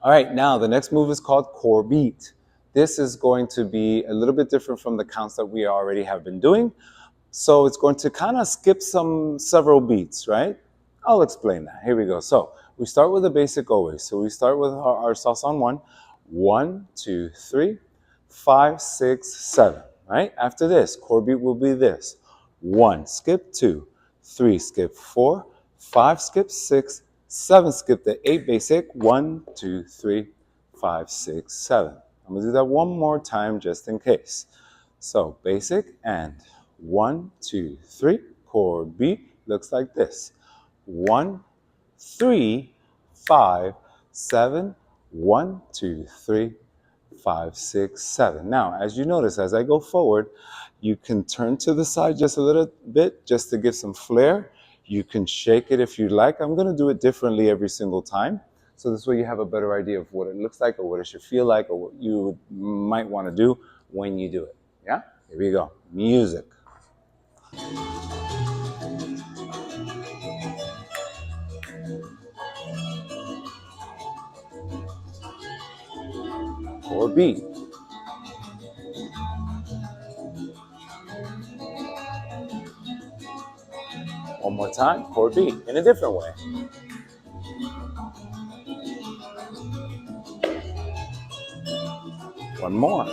All right, now the next move is called core beat. This is going to be a little bit different from the counts that we already have been doing. So it's going to kind of skip several beats, right? I'll explain that. Here we go. So we start with the basic always. So we start with our salsa on one. 1, 2, 3, 5, 6, 7. Right? After this, core beat will be this. 1, skip 2, 3, skip 4, 5, skip 6, 7, skip the 8 basic. 1, 2, 3, 5, 6, 7. I'm gonna do that one more time just in case. So basic and 1, 2, 3. Chord beat looks like this. 1, 3, 5, 7. 1, 2, 3, 5, 6, 7. Now, as you notice, as I go forward, you can turn to the side just a little bit just to give some flair. You can shake it if you like. I'm going to do it differently every single time. So this way you have a better idea of what it looks like or what it should feel like or what you might want to do when you do it. Yeah? Here we go. Music. Or beat. One more time, chord beat in a different way. One more.